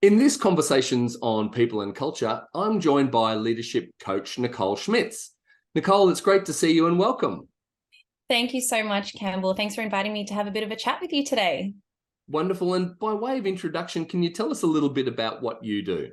In this Conversations on People and Culture, I'm joined by leadership coach Nicole Schmitz. Nicole, it's great to see you and welcome. Thank you so much, Campbell. Thanks for inviting me to have a bit of a chat with you today. Wonderful. And by way of introduction, can you tell us a little bit about what you do?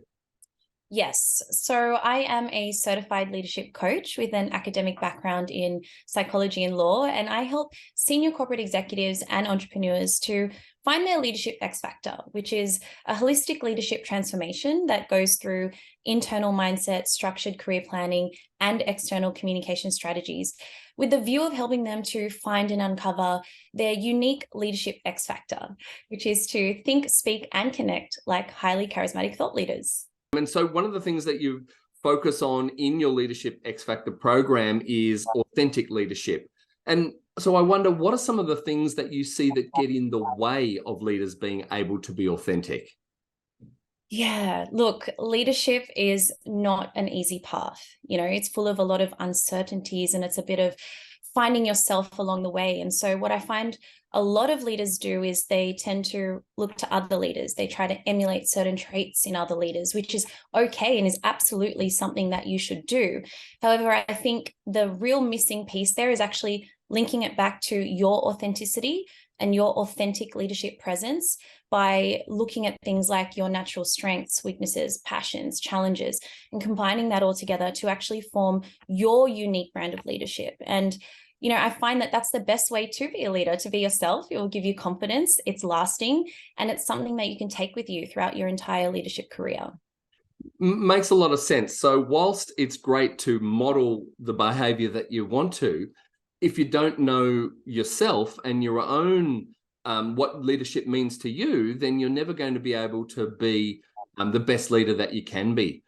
Yes, so I am a certified leadership coach with an academic background in psychology and law, and I help senior corporate executives and entrepreneurs to find their leadership X factor, which is a holistic leadership transformation that goes through internal mindset, structured career planning, and external communication strategies, with the view of helping them to find and uncover their unique leadership X factor, which is to think, speak, and connect like highly charismatic thought leaders. And so one of the things that you focus on in your Leadership X Factor program is authentic leadership. And so I wonder, what are some of the things that you see that get in the way of leaders being able to be authentic? Yeah, look, leadership is not an easy path. It's full of a lot of uncertainties and it's a bit of finding yourself along the way. And so what I find a lot of leaders do is they tend to look to other leaders. They try to emulate certain traits in other leaders, which is okay and is absolutely something that you should do. However, I think the real missing piece there is actually linking it back to your authenticity and your authentic leadership presence by looking at things like your natural strengths, weaknesses, passions, challenges, and combining that all together to actually form your unique brand of leadership. And I find that that's the best way to be a leader, to be yourself. It will give you confidence, it's lasting, and it's something that you can take with you throughout your entire leadership career. Makes a lot of sense. So whilst it's great to model the behavior that you want to, if you don't know yourself and your own what leadership means to you, then you're never going to be able to be the best leader that you can be.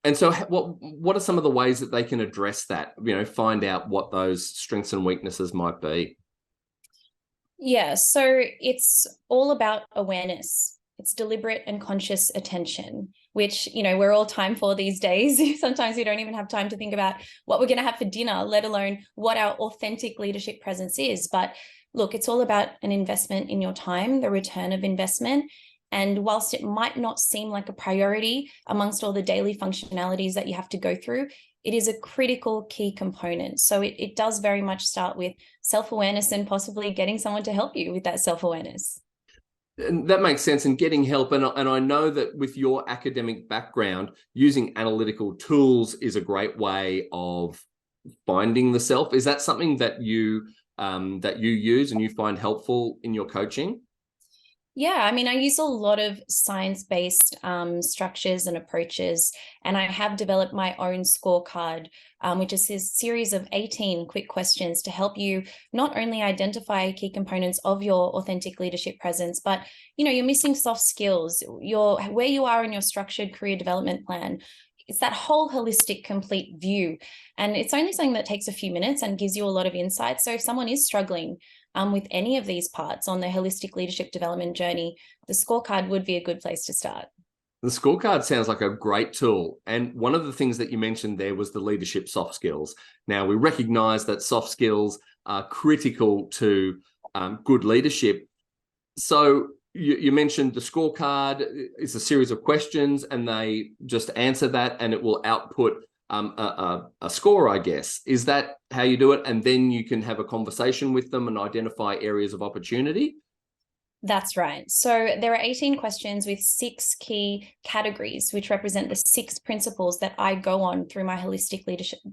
And so what are some of the ways that they can address that, find out what those strengths and weaknesses might be? Yeah, so it's all about awareness. It's deliberate and conscious attention, which, we're all time for these days. Sometimes we don't even have time to think about what we're going to have for dinner, let alone what our authentic leadership presence is. But look, it's all about an investment in your time, the return of investment. And whilst it might not seem like a priority amongst all the daily functionalities that you have to go through, it is a critical key component. So it does very much start with self-awareness and possibly getting someone to help you with that self-awareness. And that makes sense, and getting help. And I know that with your academic background, using analytical tools is a great way of finding the self. Is that something that you use and you find helpful in your coaching? Yeah, I mean, I use a lot of science-based structures and approaches, and I have developed my own scorecard, which is a series of 18 quick questions to help you not only identify key components of your authentic leadership presence, but, you're missing soft skills, where you are in your structured career development plan. It's that whole holistic, complete view. And it's only something that takes a few minutes and gives you a lot of insight. So if someone is struggling with any of these parts on their holistic leadership development journey, the scorecard would be a good place to start. The scorecard sounds like a great tool. And one of the things that you mentioned there was the leadership soft skills. Now, we recognize that soft skills are critical to good leadership. So you mentioned the scorecard is a series of questions and they just answer that and it will output a score, I guess. Is that how you do it? And then you can have a conversation with them and identify areas of opportunity? That's right. So there are 18 questions with 6 key categories, which represent the 6 principles that I go on through my holistic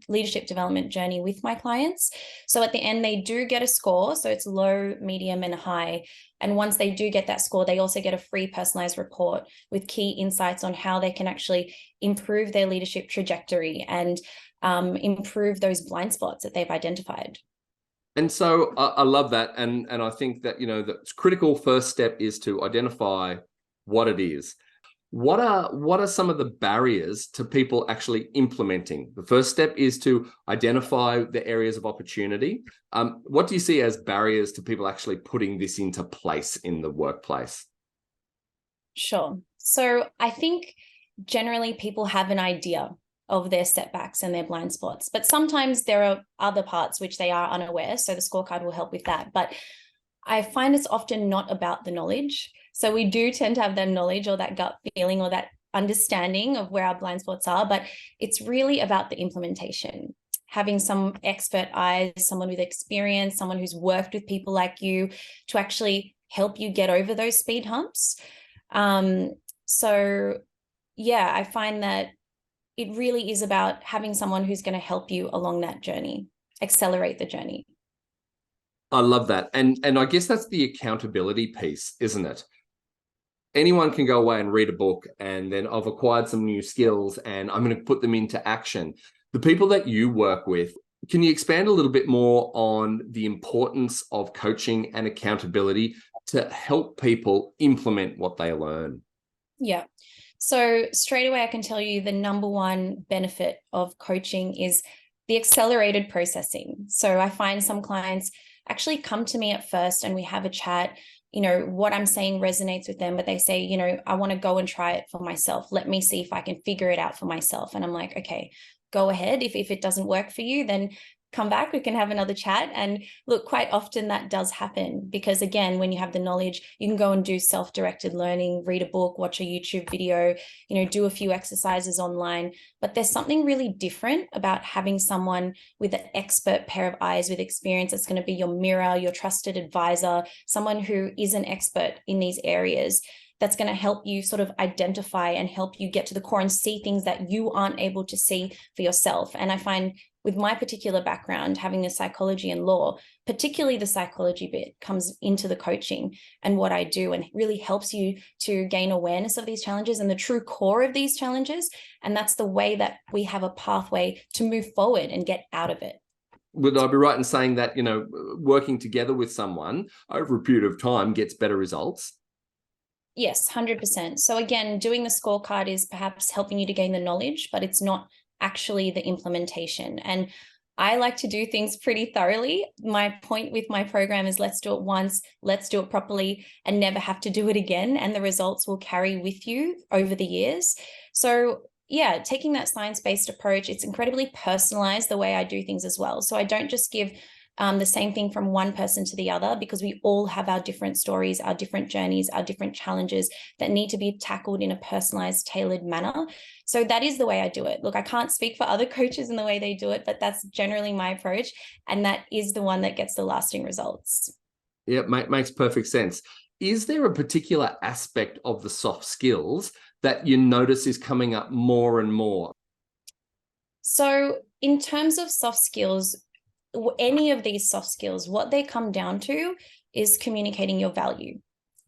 leadership development journey with my clients. So at the end, they do get a score. So it's low, medium, and high. And once they do get that score, they also get a free personalized report with key insights on how they can actually improve their leadership trajectory and improve those blind spots that they've identified. And so I love that. And I think that, the critical first step is to identify what it is. What are some of the barriers to people actually implementing? The first step is to identify the areas of opportunity. What do you see as barriers to people actually putting this into place in the workplace? Sure. So I think generally people have an idea of their setbacks and their blind spots, but sometimes there are other parts which they are unaware. So the scorecard will help with that. But I find it's often not about the knowledge. So we do tend to have that knowledge or that gut feeling or that understanding of where our blind spots are, but it's really about the implementation. Having some expert eyes, someone with experience, someone who's worked with people like you to actually help you get over those speed humps. So yeah, I find that it really is about having someone who's going to help you along that journey, accelerate the journey. I love that. And I guess that's the accountability piece, isn't it? Anyone can go away and read a book and then I've acquired some new skills and I'm going to put them into action. The people that you work with, can you expand a little bit more on the importance of coaching and accountability to help people implement what they learn? Yeah. So straight away, I can tell you the number one benefit of coaching is the accelerated processing. So I find some clients actually come to me at first and we have a chat. You know, what I'm saying resonates with them, but they say, you know, I want to go and try it for myself. Let me see if I can figure it out for myself. And I'm like, okay, go ahead. If it doesn't work for you, then come back, we can have another chat. And look, quite often that does happen because again, when you have the knowledge, you can go and do self-directed learning, read a book, watch a YouTube video, you know, do a few exercises online. But there's something really different about having someone with an expert pair of eyes with experience that's going to be your mirror, your trusted advisor, someone who is an expert in these areas that's going to help you sort of identify and help you get to the core and see things that you aren't able to see for yourself. And I find with my particular background, having the psychology and law, particularly the psychology bit comes into the coaching and what I do and really helps you to gain awareness of these challenges and the true core of these challenges. And that's the way that we have a pathway to move forward and get out of it. Would I be right in saying that, you know, working together with someone over a period of time gets better results? Yes, 100%. So again, doing the scorecard is perhaps helping you to gain the knowledge, but it's not actually the implementation. And I like to do things pretty thoroughly. My point with my program is let's do it once, let's do it properly and never have to do it again. And the results will carry with you over the years. So yeah, taking that science-based approach, it's incredibly personalized the way I do things as well. So I don't just give the same thing from one person to the other because we all have our different stories, our different journeys, our different challenges that need to be tackled in a personalized, tailored manner. So that is the way I do it. Look, I can't speak for other coaches in the way they do it, but that's generally my approach. And that is the one that gets the lasting results. Yeah, makes perfect sense. Is there a particular aspect of the soft skills that you notice is coming up more and more? So in terms of soft skills, any of these soft skills, what they come down to is communicating your value,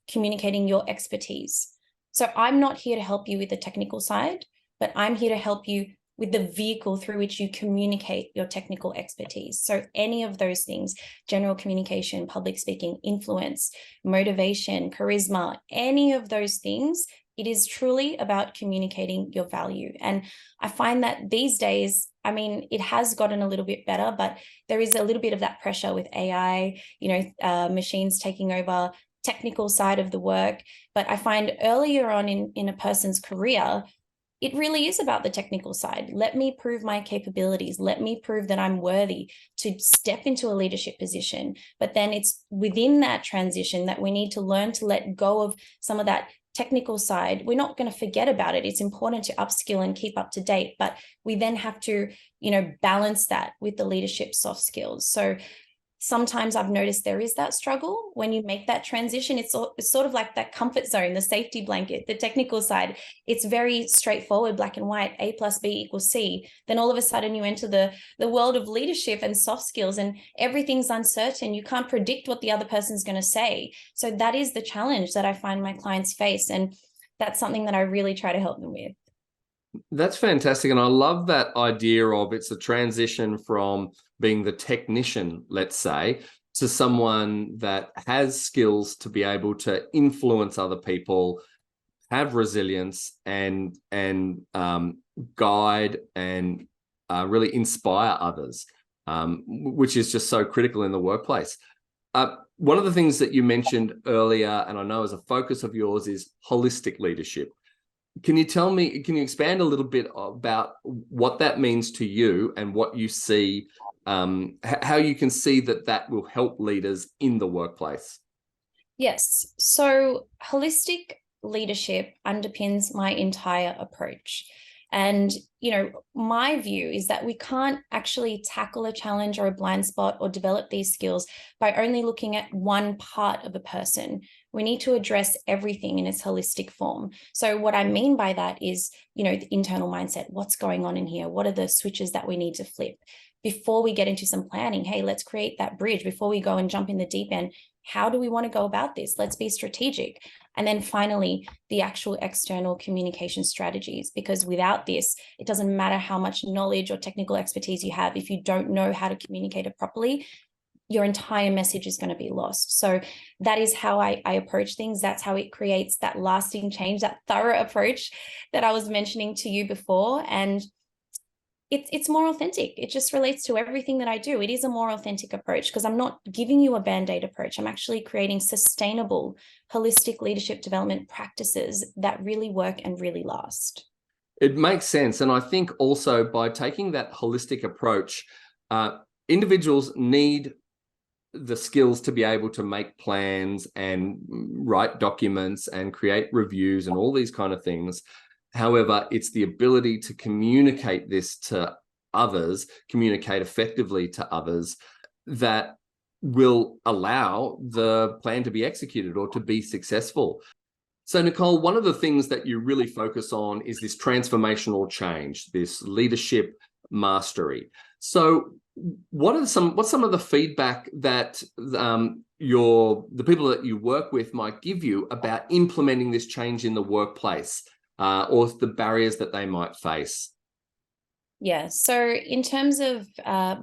communicating your expertise. So I'm not here to help you with the technical side, but I'm here to help you with the vehicle through which you communicate your technical expertise. So any of those things, general communication, public speaking, influence, motivation, charisma, any of those things, it is truly about communicating your value. And I find that these days, I mean, it has gotten a little bit better, but there is a little bit of that pressure with AI, you know, machines taking over technical side of the work. But I find earlier on in a person's career, it really is about the technical side. Let me prove my capabilities. Let me prove that I'm worthy to step into a leadership position. But then it's within that transition that we need to learn to let go of some of that technical side. We're not going to forget about it. It's important to upskill and keep up to date, but we then have to, you know, balance that with the leadership soft skills. So sometimes I've noticed there is that struggle when you make that transition. It's sort of like that comfort zone, the safety blanket, the technical side. It's very straightforward, black and white, A plus B equals C. Then all of a sudden you enter the world of leadership and soft skills and everything's uncertain. You can't predict what the other person's going to say. So that is the challenge that I find my clients face. And that's something that I really try to help them with. That's fantastic. And I love that idea of it's a transition from being the technician, let's say, to someone that has skills to be able to influence other people, have resilience and guide and really inspire others, which is just so critical in the workplace. One of the things that you mentioned earlier, and I know is a focus of yours, is holistic leadership. Can you expand a little bit about what that means to you and what you see, how you can see that will help leaders in the workplace? Yes. So holistic leadership underpins my entire approach. And, my view is that we can't actually tackle a challenge or a blind spot or develop these skills by only looking at one part of a person. We need to address everything in its holistic form. So what I mean by that is, the internal mindset, what's going on in here? What are the switches that we need to flip? Before we get into some planning, hey, let's create that bridge. Before we go and jump in the deep end, how do we want to go about this? Let's be strategic. And then finally, the actual external communication strategies, because without this, it doesn't matter how much knowledge or technical expertise you have. If you don't know how to communicate it properly, your entire message is going to be lost. So that is how I approach things. That's how it creates that lasting change, that thorough approach that I was mentioning to you before. And it's more authentic. It just relates to everything that I do. It is a more authentic approach because I'm not giving you a band-aid approach. I'm actually creating sustainable, holistic leadership development practices that really work and really last. It makes sense. And I think also by taking that holistic approach, individuals need the skills to be able to make plans and write documents and create reviews and all these kind of things. However, it's the ability to communicate this to others, communicate effectively to others, that will allow the plan to be executed or to be successful. So, Nicole, one of the things that you really focus on is this transformational change, this leadership mastery. So, what's some of the feedback that the people that you work with might give you about implementing this change in the workplace, or the barriers that they might face? Yeah. So in terms of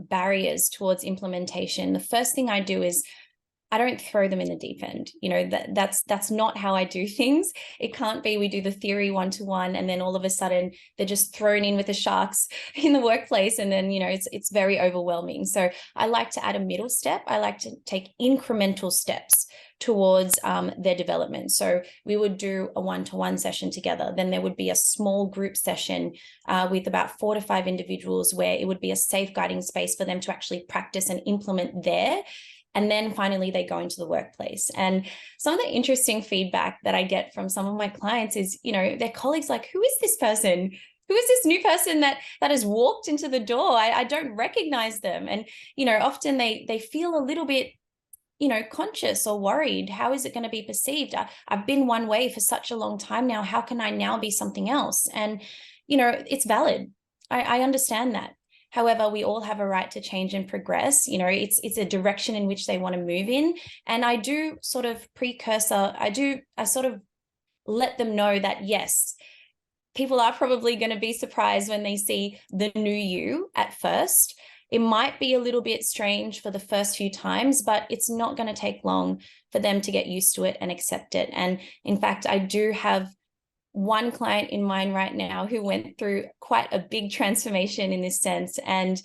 barriers towards implementation, the first thing I do is I don't throw them in the deep end. That's not how I do things. It can't be we do the theory 1-to-1 and then all of a sudden they're just thrown in with the sharks in the workplace, and then it's very overwhelming. So I like to add a middle step. I like to take incremental steps towards their development. So we would do a 1-to-1 session together. Then there would be a small group session with about 4 to 5 individuals where it would be a safeguarding space for them to actually practice and implement there. And then finally, they go into the workplace. And some of the interesting feedback that I get from some of my clients is, their colleagues like, who is this person? Who is this new person that has walked into the door? I don't recognize them. And, often they feel a little bit, conscious or worried. How is it going to be perceived? I've been one way for such a long time now. How can I now be something else? And, it's valid. I understand that. However, we all have a right to change and progress. It's a direction in which they want to move in. And I do sort of I sort of let them know that, yes, people are probably going to be surprised when they see the new you at first. It might be a little bit strange for the first few times, but it's not going to take long for them to get used to it and accept it. And in fact, I do have one client in mind right now who went through quite a big transformation in this sense. And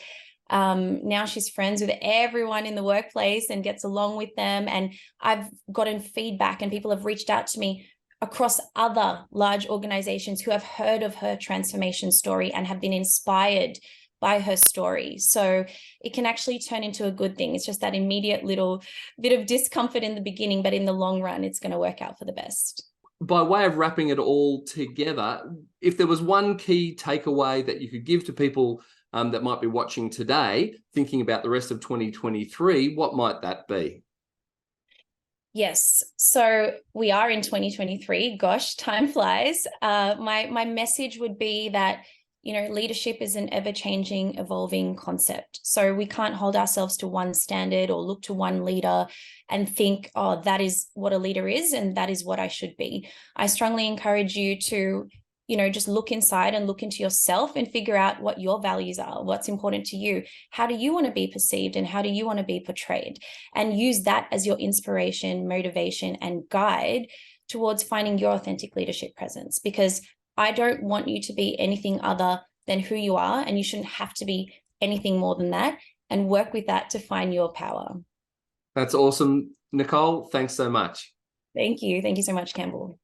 now she's friends with everyone in the workplace and gets along with them. And I've gotten feedback and people have reached out to me across other large organizations who have heard of her transformation story and have been inspired by her story. So it can actually turn into a good thing. It's just that immediate little bit of discomfort in the beginning, but in the long run, it's going to work out for the best. By way of wrapping it all together, if there was one key takeaway that you could give to people that might be watching today, thinking about the rest of 2023, what might that be? Yes. So we are in 2023. Gosh, time flies. My message would be that, leadership is an ever-changing, evolving concept. So we can't hold ourselves to one standard or look to one leader and think, oh, that is what a leader is and that is what I should be. I strongly encourage you to, just look inside and look into yourself and figure out what your values are, what's important to you. How do you want to be perceived and how do you want to be portrayed? And use that as your inspiration, motivation, and guide towards finding your authentic leadership presence, because I don't want you to be anything other than who you are, and you shouldn't have to be anything more than that, and work with that to find your power. That's awesome, Nicole. Thanks so much. Thank you. Thank you so much, Campbell.